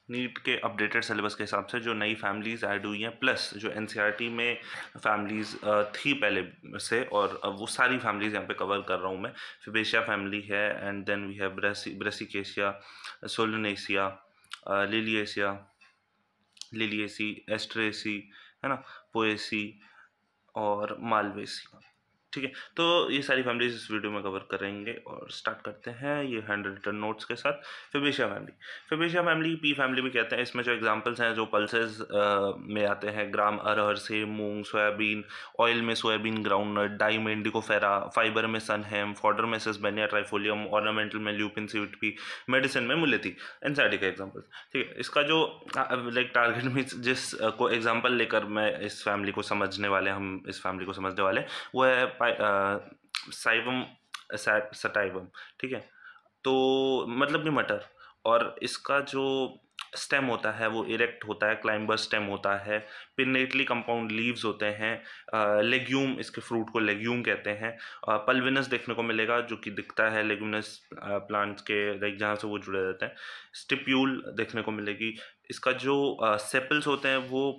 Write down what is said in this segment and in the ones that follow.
NEET के updated syllabus के हिसाब से जो नई फैमिलीज़ ऐड हुई हैं, प्लस जो एनसीईआरटी में फैमिलीज़ थी पहले से, और अब वो सारी फैमिलीज़ यहाँ पे कवर कर रहा हूँ मैं। फिबेशिया फैमिली है, and then we have Brassicaceae, Solanaceae, Liliaceae, Asteraceae, है ना, पोएसी और मालवेसी। ठीक है, तो ये सारी फैमिलीज इस वीडियो में कवर करेंगे, और स्टार्ट करते हैं ये हैंड रिटन नोट्स के साथ। फिबेशिया फैमिली पी फैमिली भी कहते हैं। इसमें जो एग्जांपल्स हैं जो पल्सेस में आते हैं, ग्राम अरहर से, मूंग, सोयाबीन, ऑयल में सोयाबीन ग्राउंडनट, डाई में इंडिकोफेरा, फाइबर में सनहेम, फॉडर में सेसबेनिया ट्राइफोलियम, ऑर्नामेंटल में ल्यूपिन सीविटपी, मेडिसिन में मुलेती। एनसीईआरटी का एग्जाम्पल। ठीक है, इसका जो लाइक टारगेट में जिस को एग्जाम्पल लेकर मैं इस फैमिली को समझने वाले हम इस फैमिली को समझने वाले वो है साइवम सटाइवम। ठीक है, तो मतलब कि मटर, और इसका जो स्टेम होता है वो इरेक्ट होता है, क्लाइंबर स्टेम होता है, पिन्नेटली कंपाउंड लीव्स होते हैं, लेग्यूम, इसके फ्रूट को लेग्यूम कहते हैं। पल्विनस देखने को मिलेगा जो कि दिखता है लेग्यूमिनस प्लांट्स के लाइक जहाँ से वो जुड़े रहते हैं। स्टिप्यूल देखने को मिलेगी। इसका जो सेपल्स होते हैं वो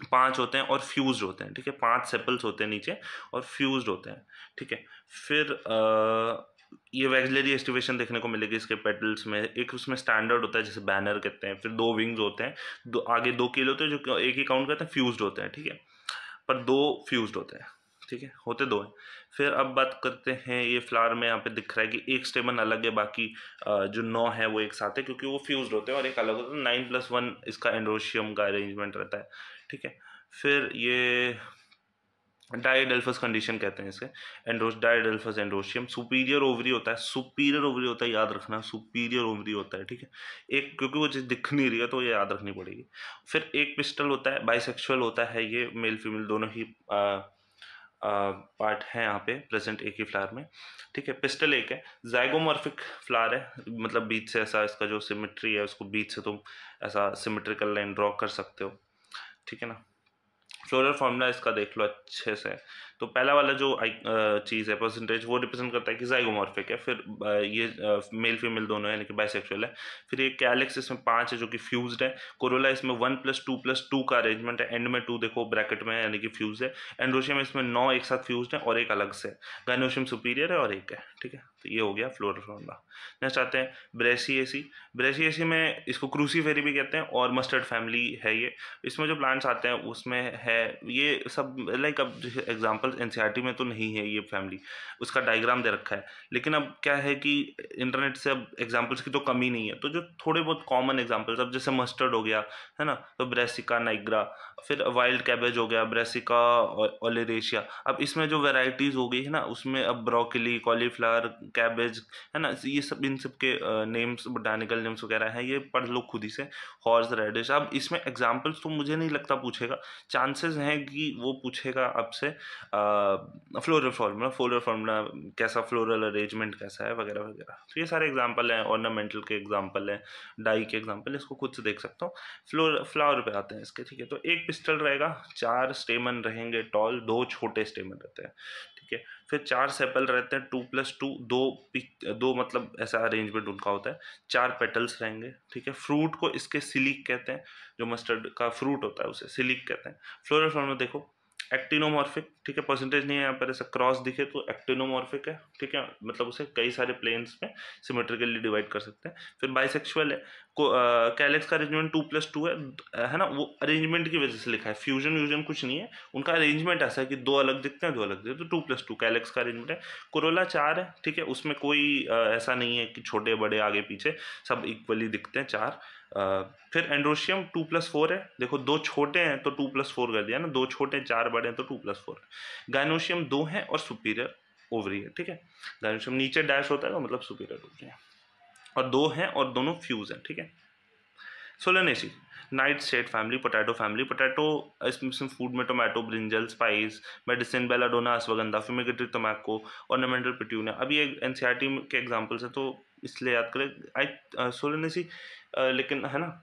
5 होते हैं और फ्यूज्ड होते हैं। ठीक है, 5 सेपल्स होते हैं नीचे और फ्यूज्ड होते हैं। ठीक है, फिर ये वैक्सिलरी एस्टिवेशन देखने को मिलेगी इसके पेटल्स में। एक उसमें स्टैंडर्ड होता है जिसे बैनर कहते हैं, फिर 2 विंग्स होते हैं, दो आगे 2 कील होते हैं जो एक ही काउंट करते हैं, फ्यूज्ड होते हैं। ठीक है, पर 2 फ्यूज्ड होते हैं। ठीक है, होते 2 हैं। फिर अब बात करते हैं, ये फ्लावर में यहाँ पे दिख रहा है कि एक स्टेमन अलग है, बाकी जो 9 है वो एक साथ है क्योंकि वो फ्यूज्ड होते हैं और एक अलग होता है। 9+1 इसका एंड्रोशियम का अरेंजमेंट रहता है। ठीक है, फिर ये डायडेल्फस कंडीशन कहते हैं इसे, डायडेल्फस एंड्रोशियम। सुपीरियर ओवरी होता है, सुपीरियर ओवरी होता है, याद रखना, सुपीरियर ओवरी होता है। ठीक है, एक क्योंकि वो चीज़ दिख नहीं रही है तो ये याद रखनी पड़ेगी। फिर एक पिस्टल होता है, बाइसेक्सुअल होता है, ये मेल फीमेल दोनों ही पार्ट हैं यहाँ पे प्रेजेंट एक ही फ्लावर में। ठीक है, पिस्टल एक है, जाइगोमॉर्फिक फ्लावर है, मतलब बीच से ऐसा इसका जो सिमेट्री है उसको बीच से तुम ऐसा सिमेट्रिकल लाइन ड्रॉ कर सकते हो। ठीक है ना। फ्लोरल फार्मूला इसका देख लो अच्छे से। तो पहला वाला जो चीज़ है परसेंटेज, वो रिप्रेजेंट करता है कि जाइगोमॉर्फिक है। फिर ये मेल फीमेल दोनों है, यानी कि बाइसेक्सुअल है। फिर ये कैलिक्स इसमें 5 है जो कि फ्यूज्ड है। कोरोला इसमें 1+2+2 का अरेंजमेंट है, एंड में 2 देखो ब्रैकेट में है यानी कि फ्यूज है। एंड्रोशियम इसमें 9 एक साथ फ्यूज्ड है और एक अलग से। गाइनोशियम सुपीरियर है और एक है। ठीक है, तो ये हो गया फ्लोरल फार्मूला। नेक्स्ट आते हैं ब्रेसिएसी। ब्रेसिएसी में इसको क्रूसीफेरी भी कहते हैं और मस्टर्ड फैमिली है ये। इसमें जो प्लांट्स आते हैं उसमें है ये सब लाइक, अब एग्जांपल्स एनसीईआरटी में तो नहीं है ये फैमिली, उसका डायग्राम दे रखा है। लेकिन अब क्या है कि इंटरनेट से अब एग्जांपल्स की तो कमी नहीं है, तो जो थोड़े बहुत कॉमन एग्जांपल्स, अब जैसे मस्टर्ड हो गया है ना, तो ब्रेसिका नाइग्रा। फिर वाइल्ड कैबेज हो गया, ब्रेसिका ओलेरेशिया। अब इसमें जो वेराइटीज़ हो गई है ना, उसमें अब ब्रोकली, कॉलीफ्लावर, कैबेज, है ना, ये सब इन सब के नेम्स, बोटानिकल नेम्स वगैरह हैं, ये पढ़ लो खुद ही से। हॉर्स रेडिश, अब इसमें एग्जांपल्स तो मुझे नहीं लगता पूछेगा, चांसेस हैं कि वो पूछेगा आपसे फ्लोरल फार्मूला कैसा, फ्लोरल अरेंजमेंट कैसा है, वगैरह वगैरह। तो ये सारे एग्जांपल हैं, ऑर्नामेंटल के एग्जांपल हैं, डाई के एग्जांपल, इसको खुद से देख सकता हूँ। फ्लावर पे आते हैं इसके। ठीक है, तो एक पिस्टल रहेगा, 4 स्टेमन रहेंगे टॉल, 2 छोटे स्टेमन रहते हैं। ठीक है, फिर 4 सेपल रहते हैं, 2+2, दो मतलब ऐसा अरेंजमेंट उनका होता है। 4 पेटल्स रहेंगे। ठीक है, फ्रूट को इसके सिलिक कहते हैं, जो मस्टर्ड का फ्रूट होता है उसे सिलिक कहते हैं। फ्लोरल फार्मूला देखो, एक्टिनोमॉर्फिक। ठीक है, परसेंटेज नहीं है यहाँ पर, ऐसा क्रॉस दिखे तो एक्टिनोमॉर्फिक है। ठीक है, मतलब उसे कई सारे प्लेन्स में सिमेट्रिकली डिवाइड कर सकते हैं। फिर बाइसेक्सुअल है, कैलेक्स का अरेंजमेंट 2+2 है ना, वो अरेंजमेंट की वजह से लिखा है, फ्यूजन व्यूजन कुछ नहीं है, उनका अरेंजमेंट ऐसा है कि 2 अलग दिखते हैं, 2 अलग दिखते हैं, तो 2+2 कैलेक्स का अरेंजमेंट है। कोरोला 4 है। ठीक है, उसमें कोई ऐसा नहीं है कि छोटे बड़े आगे पीछे, सब इक्वली दिखते हैं 4। फिर एंड्रोशियम 2+4 है, देखो 2 छोटे हैं तो 2+4 कर दिया ना, 2 छोटे 4 बड़े हैं तो 2+4। गाइनोशियम 2 है और सुपीरियर ओवरी है। ठीक है, गाइनोशियम नीचे डैश होता है तो मतलब सुपीरियर ओवरी है, और 2 हैं और दोनों फ्यूज हैं। ठीक है, Solanaceae, nightshade family, potato family. Potato इसमें फूड में tomato, brinjal, spice, medicine, belladonna, ashwagandha, fumigatory tobacco, ornamental petunia. अभी ये एनसीईआरटी के एग्जांपल्स हैं तो इसलिए याद करें। सोलेनेसी, लेकिन है ना।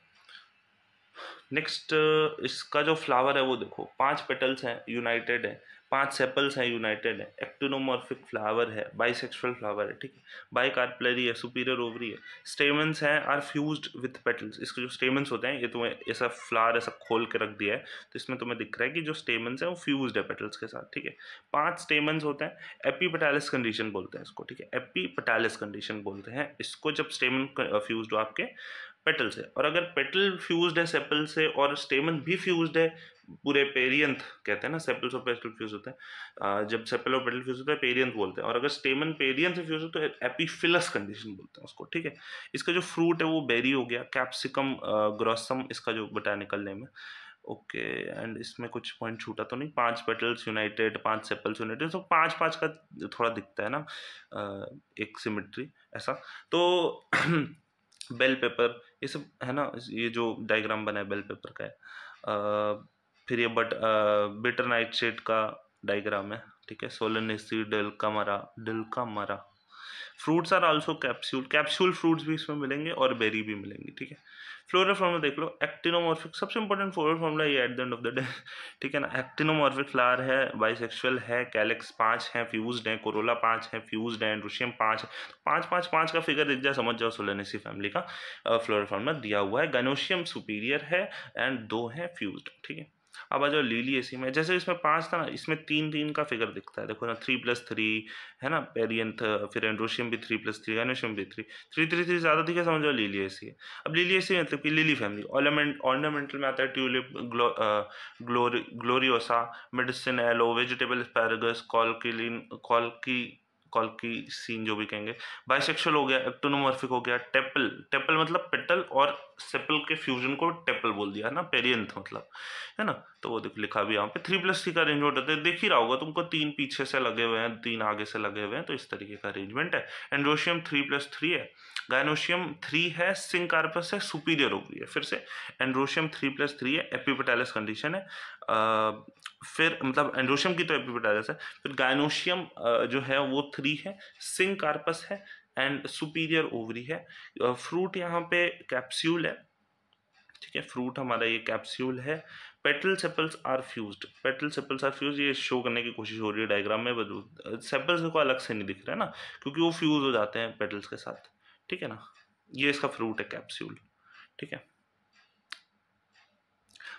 नेक्स्ट इसका जो फ्लावर है वो देखो, 5 पेटल्स हैं, यूनाइटेड है, 5 सेपल्स हैं, यूनाइटेड है, एक्टिनोमॉर्फिक फ्लावर है, बाइसेक्सुअल फ्लावर है, ठीक है, बाइकार्पलरी है, सुपीरियर ओवरी है, स्टेमन्स हैं आर फ्यूज्ड विथ पेटल्स। इसके जो स्टेमन्स होते हैं, ये तुम्हें ऐसा फ्लावर ऐसा खोल के रख दिया है तो इसमें तुम्हें दिख रहा है कि जो स्टेमन्स है वो फ्यूज्ड है पेटल्स के साथ, ठीक है। 5 स्टेमन्स होते हैं, एपीपेटालिस कंडीशन बोलते हैं इसको, ठीक है, एपीपेटालिस कंडीशन बोलते हैं इसको जब स्टेमन फ्यूज्ड हो आपके पेटल से। और अगर पेटल फ्यूज्ड है सेपल से और स्टेमन भी फ्यूज्ड है पूरे पेरियंथ, कहते हैं ना सेपल्स और पेटल फ्यूज होते हैं, जब सेपल और पेटल फ्यूज होता है पेरियंथ बोलते हैं, और अगर स्टेमन पेरियंथ से फ्यूज हो तो एपीफिलस कंडीशन बोलते हैं उसको, ठीक है। इसका जो फ्रूट है वो बेरी हो गया, कैप्सिकम ग्रॉसम इसका जो बोटानिकल नेम है, ओके। एंड इसमें कुछ पॉइंट छूटा तो नहीं, 5 पेटल्स यूनाइटेड, 5 सेपल्स यूनाइटेड, तो 5-5 का थोड़ा दिखता है ना एक सिमेट्री ऐसा। तो बेल पेपर ये सब है ना, ये जो डायग्राम बना है बेल पेपर का है। फिर ये बिटर नाइट शेड का डायग्राम है, ठीक है, सोलेनेसी डिल्का मरा। Fruits are also capsule fruits भी इसमें मिलेंगे और बेरी भी मिलेंगी, ठीक है। फ्लोरल फॉर्मूला देख लो, एक्टिनोमॉर्फिक सबसे इंपॉर्टेंट फ्लोरल फॉर्मूला ये at the end of the day, ठीक है ना। एक्टिनोमॉर्फिक फ्लावर है, बाइसेक्सुअल है, कैलेक्स 5 है, फ्यूज्ड है, कोरोला 5 है, फ्यूज्ड है, एंड्रोशियम 5 है। 5-5-5 का फिगर दिख जाए समझ जाओ सोलेनेसी फैमिली का फ्लोरल फॉर्मूला दिया हुआ है। गैनोशियम सुपीरियर है एंड 2 है फ्यूज्ड, ठीक है। अब आ जाओ लिलिएसी में, जैसे इसमें 5 था ना, इसमें 3-3 का फिगर दिखता है, देखो ना, 3+3 है ना पेरियंथ, फिर एंड्रोशियम भी 3+3, गैनोशियम भी 3 ज़्यादा दिखे समझ लो लिलिएसी है। अब लिलिएसी मतलब कि लिली फैमिली, ऑर्नामेंटल में आता है tulip, Gloriosa, medicine aloe, vegetable asparagus, colchicine जो भी कहेंगे। बाइसेक्सुअल हो गया, एक्टोनोमॉर्फिक हो गया, टेपल, टेपल मतलब पेटल और सेपल के फ्यूजन को टेपल बोल दिया है ना, पेरियंथ मतलब, है ना। तो वो देख लिखा भी यहाँ पे 3+3 का अरेंजमेंट होता है, देख ही रहा होगा तुमको, 3 पीछे से लगे हुए हैं, 3 आगे से लगे हुए हैं, तो इस तरीके का अरेंजमेंट है। एंड्रोशियम 3+3 है, गायनोशियम 3 है, सिंकार्पस है, सुपीरियर ओवरी है, फिर से एंड्रोशियम 3+3 है, एपिपेटालिस कंडीशन है। फिर मतलब एंड्रोशियम की तो एपिपेटालिस है, फिर गायनोशियम जो है वो 3 है, सिंकार्पस है एंड सुपीरियर ओवरी है। फ्रूट यहाँ पे कैप्सूल है, ठीक है, फ्रूट हमारा ये कैप्सूल है। Petal sepals are fused, petal sepals are fuse, ये शो करने की कोशिश हो रही है डायग्राम में, सेपल्स को अलग से नहीं दिख रहा है ना, क्योंकि वो फ्यूज हो जाते हैं पेटल्स के साथ, ठीक है ना। ये इसका फ्रूट है कैप्सूल, ठीक है।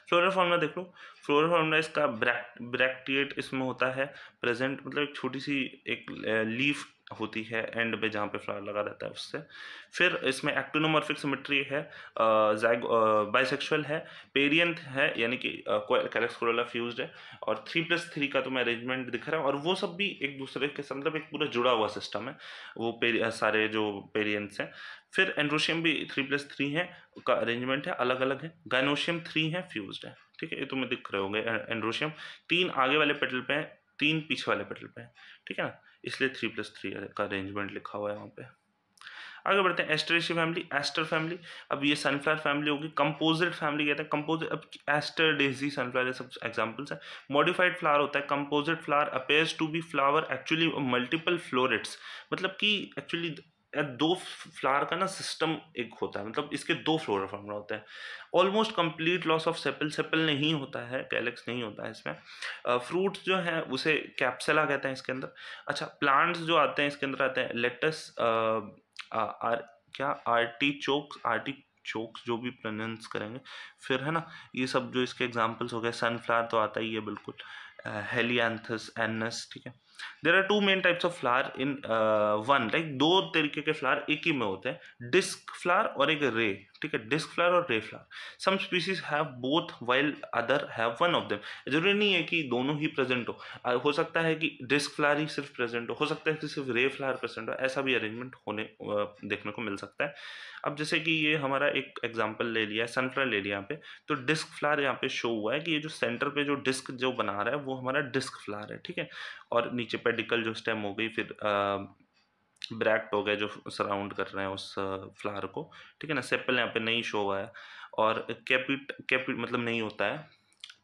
फ्लोरल फॉर्मूला देख लो, फ्लोरल फॉर्मूला इसका ब्रैक्टिएट इसमें होता है प्रेजेंट, मतलब एक छोटी सी एक लीफ होती है एंड पे जहाँ पे फ्लावर लगा रहता है उससे। फिर इसमें एक्टिनोमॉर्फिक सिमेट्री है, बाइसेक्सुअल है, पेरियंथ है यानी कि कैलक्स कोरोला फ्यूज्ड है, और 3+3 का तुम्हें अरेंजमेंट दिख रहा है, और वो सब भी एक दूसरे के साथ मतलब एक पूरा जुड़ा हुआ सिस्टम है, वो सारे जो पेरियंथ्स हैं। फिर एंड्रोशियम भी 3+3 है का अरेंजमेंट है, अलग अलग है। गायनोशियम 3 है, फ्यूज्ड है, ठीक है, ये तुम्हें दिख रहे होंगे। एंड्रोशियम 3 आगे वाले पेटल पे है, 3 पीछे वाले पेटल पे है, ठीक है ना, इसलिए 3+3 का अरेंजमेंट लिखा हुआ है वहाँ पे। आगे बढ़ते हैं, एस्टरेसी फैमिली, एस्टर फैमिली। अब ये सनफ्लावर फैमिली होगी, कंपोजिट फैमिली कहते हैं, कंपोजिट, अब एस्टर, डेजी, सनफ्लावर ये सब एग्जांपल्स हैं। मॉडिफाइड फ्लावर होता है, composite flower appears to be flower actually multiple florets, मतलब कि एक्चुअली 2 फ्लावर का ना सिस्टम एक होता है, मतलब इसके 2 फ्लोरल फॉर्मूला होते हैं। Almost complete loss of sepal, sepal नहीं होता है, कैलेक्स नहीं होता है इसमें। फ्रूट जो है उसे कैप्सुला कहते हैं इसके अंदर। अच्छा, प्लांट्स जो आते हैं इसके अंदर आते हैं लेटस, आर्टिचोक्स जो भी प्रोनाउंस करेंगे, फिर है ना, ये सब जो इसके एग्जांपल्स हो गए, सनफ्लावर तो आता ही है बिल्कुल, हेलियांथस, एनस, ठीक है। There are 2 main types of flower in one, like 2 तरीके के फ्लावर एक ही में होते हैं, डिस्क फ्लावर और एक रे, ठीक है, डिस्क फ्लावर और ray flower. Some species have both while other have one of them. जरूरी नहीं है कि दोनों ही प्रेजेंट हो सकता है कि डिस्क फ्लावर ही सिर्फ प्रेजेंट हो सकता है कि सिर्फ रे फ्लावर प्रेजेंट हो, ऐसा भी अरेंजमेंट होने देखने को मिल सकता है। अब जैसे कि ये हमारा एक एग्जांपल ले लिया है, सनफ्लावर ले लिया यहाँ पे, तो डिस्क फ्लावर यहाँ पे शो हुआ है कि ये जो सेंटर पे जो डिस्क जो बना रहा है वो हमारा डिस्क फ्लावर है, ठीक है, और नीचे पेडिकल जो स्टेम हो गई, फिर ब्रैक्ट हो गए जो सराउंड कर रहे हैं उस फ्लावर को, ठीक है ना। सेपल यहाँ पे नहीं शो हुआ है, और कैपिट मतलब नहीं होता है,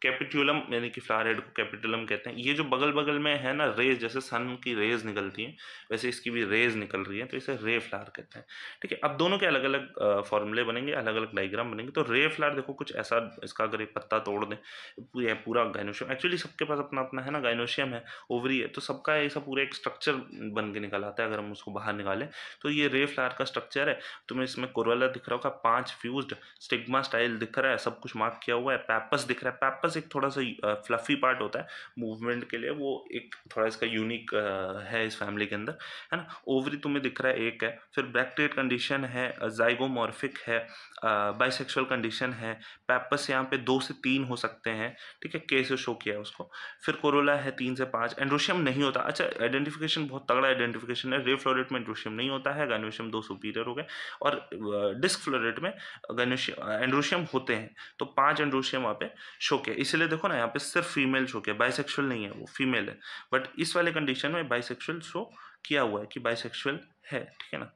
कैपिट्यूलम यानी कि फ्लावर हेड को कैपिटुलम कहते हैं। ये जो बगल बगल में है ना रेज, जैसे सन की रेज निकलती हैं वैसे इसकी भी रेज निकल रही है, तो इसे रे फ्लावर कहते हैं। ठीक है, अब दोनों के अलग अलग फॉर्मूले बनेंगे, अलग अलग डायग्राम बनेंगे। तो रे फ्लावर देखो कुछ ऐसा, इसका अगर एक पत्ता तोड़ दें, पूरा गाइनोशियम, एक्चुअली सबके पास अपना अपना है ना, गाइनोशियम है, ओवरी है, तो सबका ऐसा पूरा एक स्ट्रक्चर बन के निकल आता है अगर हम उसको बाहर निकालें। तो ये रे फ्लावर का स्ट्रक्चर है। तुम्हें इसमें कोरोला दिख रहा होगा, 5 फ्यूज्ड, स्टिग्मा स्टाइल दिख रहा है, सब कुछ मार्क किया हुआ है। पैपस दिख रहा है, पैपस एक थोड़ा सा फ्लफी पार्ट होता है मूवमेंट के लिए, वो एक थोड़ा इसका यूनिक है इस फैमिली के अंदर, है ना। ओवरी तुम्हें दिख रहा है एक है, फिर ब्रैक्टेट कंडीशन है, जाइगोमॉर्फिक है, बाइसेक्सुअल कंडीशन है, पैपस यहाँ पे 2 से 3 हो सकते हैं, ठीक है, के से शो किया है उसको। फिर कोरोला है 3 से 5, एंड्रोशियम नहीं होता। अच्छा, आइडेंटिफिकेशन बहुत तगड़ा आइडेंटिफिकेशन है, रे फ्लोरेट में एंड्रोशियम नहीं होता है, गाइनोशियम 2 सुपीरियर हो गए, और डिस्क फ्लोरेट में एंड्रोशियम होते हैं। तो 5 एंड्रोशियम वहाँ पे शो किया, इसलिए देखो ना यहाँ पे सिर्फ फीमेल शो किया, बाइसेक्सुअल नहीं है, वो फीमेल है। बट इस वाले कंडीशन में बाइसेक्सुअल शो किया हुआ है कि बाइसेक्सुअल है, ठीक है ना।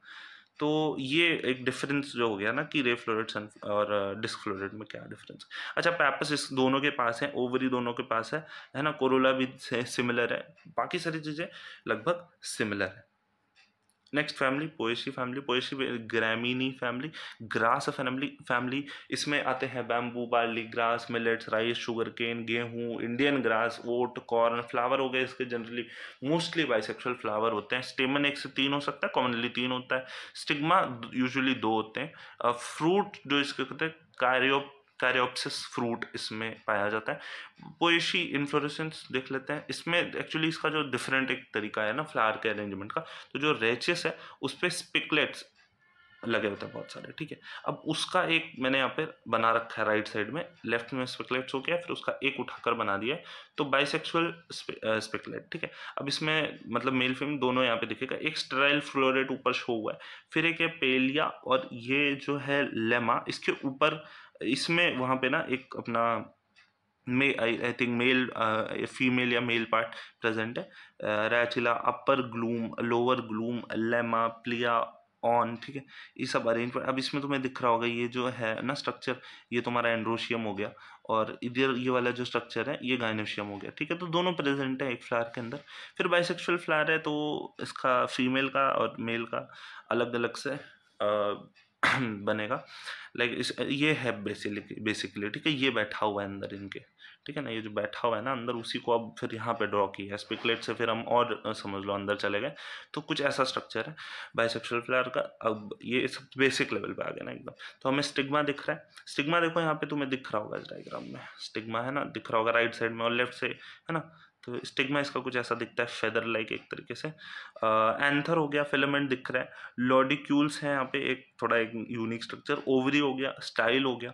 तो ये एक डिफरेंस जो हो गया ना कि रे फ्लोरेट और डिस्क फ्लोरेट में क्या डिफरेंस। अच्छा, पैपस इस दोनों के पास है, ओवरी दोनों के पास है ना, कोरोला भी सिमिलर है, बाकी सारी चीज़ें लगभग सिमिलर है। Next family Poaceae family, Poaceae Gramineae family, grass family, इसमें आते हैं bamboo, barley, grass, millets, rice, sugar cane, गेहूं, Indian grass, oat, corn. Flower हो गए इसके जनरली मोस्टली बाइसेक्सुअल फ्लावर होते हैं। स्टेमन 1 से 3 हो सकता है, कॉमनली 3 होता है। स्टिग्मा यूजुअली 2 होते हैं। फ्रूट जो इसके कहते हैं कैरियोप्सिस फ्रूट इसमें पाया जाता है। पोएसी इन्फ्लोरेसेंस देख लेते हैं, इसमें एक्चुअली इसका जो डिफरेंट एक तरीका है ना फ्लावर के अरेंजमेंट का, तो जो रेचेस है उस पर स्पिकलेट्स लगे होते हैं बहुत सारे, ठीक है। अब उसका एक मैंने यहाँ पे बना रखा है राइट साइड में, लेफ्ट में स्पेकुलेट्स हो गया, फिर उसका एक उठाकर बना दिया है, तो बाइसेक्सुअल स्पेकुलेट, ठीक है। अब इसमें मतलब मेल फीमेल दोनों यहाँ पे दिखेगा, एक स्टेराइल फ्लोरेट ऊपर शो हुआ है, फिर एक है पेलिया, और ये जो है लेमा, इसके ऊपर इसमें वहाँ पे ना एक अपना आई थिंक मेल फीमेल या मेल पार्ट प्रेजेंट है। Rachilla, upper glume, lower glume, lemma, palea, awn, ठीक है। ये सब अरेंजमेंट, अब इसमें तुम्हें दिख रहा होगा ये जो है ना स्ट्रक्चर, ये तुम्हारा एंड्रोशियम हो गया, और इधर ये वाला जो स्ट्रक्चर है ये गाइनोशियम हो गया, ठीक है। तो दोनों प्रेजेंट है एक फ्लावर के अंदर। फिर बाइसेक्सुअल फ्लावर है, तो इसका फीमेल का और मेल का अलग अलग से बनेगा। लाइक इस ये है बेसिकली, ठीक है, ये बैठा हुआ है अंदर इनके, ठीक है ना, ये जो बैठा हुआ है ना अंदर, उसी को अब फिर यहाँ पे ड्रॉ किया है। स्पेकुलेट से फिर हम और समझ लो अंदर चले गए, तो कुछ ऐसा स्ट्रक्चर है बाइसेक्सुअल फ्लावर का। अब ये सब बेसिक लेवल पे आ गया ना एकदम। तो हमें स्टिग्मा दिख रहा है, स्टिग्मा देखो यहाँ पे तुम्हें दिख रहा होगा इस डायग्राम में, स्टिग्मा है ना, दिख रहा होगा राइट साइड में और लेफ्ट से, है ना। तो स्टिग्मा इसका कुछ ऐसा दिखता है, फेदर लाइक एक तरीके से। एंथर हो गया, फिलामेंट दिख रहा है, लॉडिक्यूल्स हैं यहाँ पे, एक थोड़ा एक यूनिक स्ट्रक्चर, ओवरी हो गया, स्टाइल हो गया,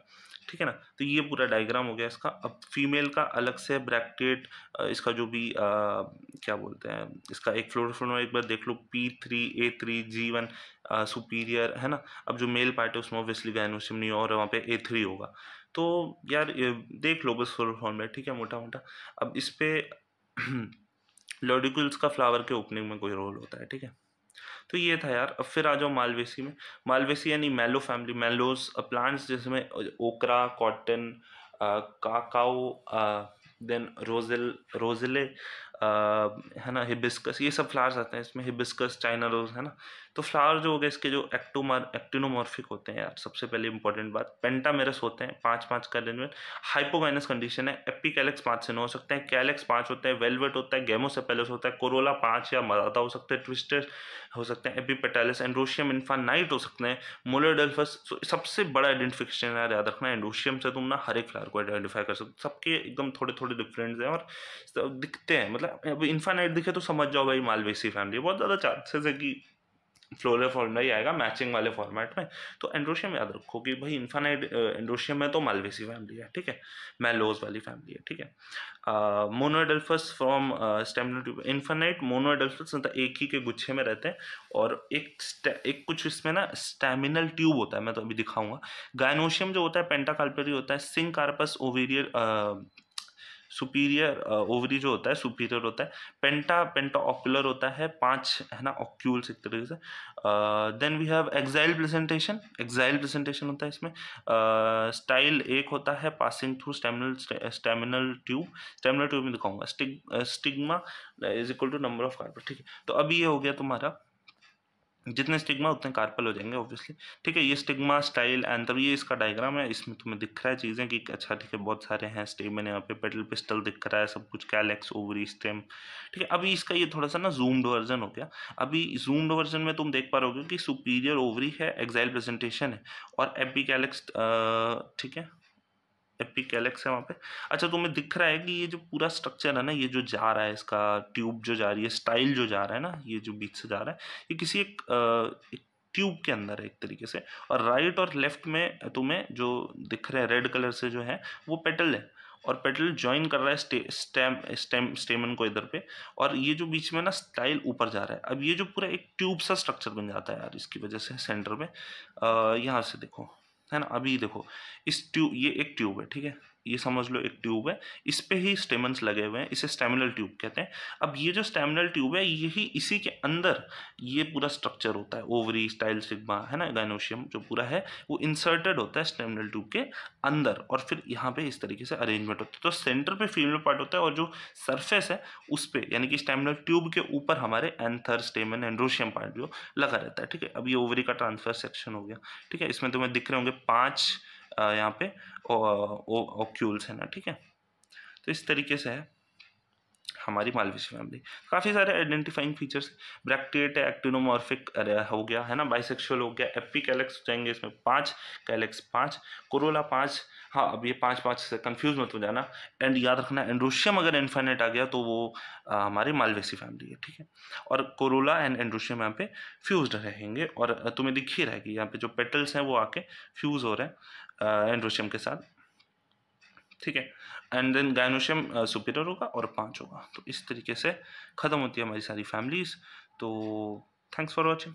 ठीक है ना। तो ये पूरा डायग्राम हो गया इसका। अब फीमेल का अलग से ब्रैक्टेट, इसका जो भी क्या बोलते हैं, इसका एक फ्लोरोफोन एक बार देख लो, P3, A3, G1 सुपीरियर, है ना। अब जो मेल पार्ट है उसमें ऑब्वियसली गाइनोशियम नहीं और वहाँ पे A3 होगा। तो यार देख लो बस फ्लोरोफोन में, ठीक है, मोटा मोटा। अब इस पे लॉडिक्यूल्स का फ्लावर के ओपनिंग में कोई रोल होता है, ठीक है। तो ये था यार। अब फिर आ जाओ मालवेसी में। मालवेसी यानी मैलो फैमिली, मैलोज प्लांट्स जिसमें ओकरा, कॉटन, काकाओ, देन रोजेले, है ना, हिबिस्कस, ये सब फ्लावर्स आते हैं इसमें, हिबिस्कस, चाइना रोज, है ना। तो फ्लावर जो हो गए इसके जो एक्टिनोमॉर्फिक होते हैं यार, सबसे पहले इंपॉर्टेंट बात, पेंटामेरस होते हैं, 5-5 का अरेंजमेंट। हाइपोगाइनस कंडीशन है, एपिकैलेक्स 5 से 9 हो सकते हैं, कैलेक्स 5 होते हैं, वेलवेट होता है, गेमोसेपेलस होता है, कोरोला 5 या ज़्यादा हो सकते हैं, ट्विस्टेड हो सकते हैं, एपिपेटालिस, एंड्रोशियम इन्फानाइट हो सकते हैं, मोनोडेल्फस। सबसे बड़ा आइडेंटिफिकेशन याद रखना, एंड्रोशियम से तुम ना हर एक फ्लावर को आइडेंटिफाई कर सकते हो, सबके एकदम थोड़े थोड़े डिफरेंस हैं और दिखते हैं। मतलब अब इन्फानाइट दिखे तो समझ जाओ भाई मालवेसी फैमिली, बहुत ज़्यादा चांसेस है कि फ्लोरल फॉर्मूला ही आएगा मैचिंग वाले फॉर्मेट में। तो एंड्रोशियम याद रखो कि भाई इन्फानाइट एंड्रोशियम में तो मालवेसी फैमिली है, ठीक है, मैलोज वाली फैमिली है, ठीक है। मोनोएडल्फस फ्रॉम स्टेमिनोट्यूब, इन्फानाइट मोनोएडल्फस मतलब एक ही के गुच्छे में रहते हैं, और एक कुछ इसमें ना स्टेमिनल ट्यूब होता है, मैं तो अभी दिखाऊंगा। गायनोशियम जो होता है पेंटाकार्पेरी होता है, सिंकार्पस ओवेरियर सुपीरियर ओवरी जो होता है सुपीरियर होता है, पेंटा ऑक्यूलर होता है, 5 है ना ऑक्यूल्स एक तरीके से। Then we have axile presentation होता है इसमें। स्टाइल एक होता है पासिंग थ्रू स्टेमिनल ट्यूब में दिखाऊंगा। Stigma is equal to number of carpel, ठीक है। तो अभी ये हो गया तुम्हारा, जितने स्टिग्मा उतने कार्पल हो जाएंगे ऑब्वियसली, ठीक है। ये स्टिग्मा, स्टाइल, एंथर, ये इसका डायग्राम है। इसमें तुम्हें दिख रहा है चीज़ें कि अच्छा ठीक है बहुत सारे हैं स्टेमन, यहाँ पे पेटल पिस्टल दिख रहा है सब कुछ, कैलेक्स, ओवरी, स्टेम, ठीक है। अभी इसका ये थोड़ा सा ना जूम्ड वर्जन हो गया। अभी जूम्ड वर्जन में तुम देख पा रहोगे कि सुपीरियर ओवरी है, एक्साइल प्रेजेंटेशन है, और एपिकैलेक्स, ठीक है, एपिकैलेक्स है वहाँ पे। अच्छा तुम्हें दिख रहा है कि ये जो पूरा स्ट्रक्चर है ना, ये जो जा रहा है इसका ट्यूब जो जा रही है, स्टाइल जो जा रहा है ना, ये जो बीच से जा रहा है, ये किसी एक ट्यूब के अंदर है एक तरीके से। और राइट और लेफ्ट में तुम्हें जो दिख रहा है रेड कलर से जो है वो पेटल है, और पेटल ज्वाइन कर रहा है स्टेमन को इधर पे, और ये जो बीच में ना स्टाइल ऊपर जा रहा है। अब ये जो पूरा एक ट्यूब सा स्ट्रक्चर बन जाता है यार इसकी वजह से सेंटर में। यहाँ से देखो, है ना, अभी देखो इस ट्यूब, ये एक ट्यूब है, ठीक है, ये समझ लो एक ट्यूब है, इस पे ही स्टेमन्स लगे हुए हैं, इसे स्टेमिनल ट्यूब कहते हैं। अब ये जो स्टेमिनल ट्यूब है, यही इसी के अंदर ये पूरा स्ट्रक्चर होता है, ओवरी, स्टाइल, सिग्मा, है ना, गाइनोशियम जो पूरा है वो इंसर्टेड होता है स्टेमिनल ट्यूब के अंदर, और फिर यहाँ पे इस तरीके से अरेंजमेंट होता है। तो सेंटर पे फीमेल पार्ट होता है, और जो सरफेस है उस पे यानी कि स्टेमिनल ट्यूब के ऊपर हमारे एंथर, स्टेमन, एंड्रोशियम पार्ट जो लगा रहता है, ठीक है। अब ये ओवरी का ट्रांसफर सेक्शन हो गया, ठीक है। इसमें तुम्हें दिख रहे होंगे 5 यहाँ पे ओक्यूल्स है ना, ठीक है। तो इस तरीके से है हमारी मालवेसी फैमिली। काफ़ी सारे आइडेंटिफाइंग फीचर्स, ब्रैक्टिएट है, एक्टिनोमॉर्फिक हो गया, है ना, बाइसेक्सुअल हो गया, एपिकैलेक्स हो जाएंगे इसमें 5, कैलेक्स 5, कोरोला 5। हाँ, अब ये 5 से कंफ्यूज मत हो जाना, एंड याद रखना एंड्रोशियम अगर इन्फाइनाइट आ गया तो वो हमारी मालवेसी फैमिली है, ठीक है। और कोरोला एंड एंड्रोशियम यहाँ पे फ्यूज्ड रहेंगे, और तुम्हें दिख ही रहा है कि यहाँ पे जो पेटल्स हैं वो आके फ्यूज हो रहे हैं एंड्रोशियम के साथ, ठीक है। एंड देन गायनोशियम सुपीरियर होगा और 5 होगा। तो इस तरीके से ख़त्म होती है हमारी सारी फैमिलीज़। तो थैंक्स फॉर वॉचिंग।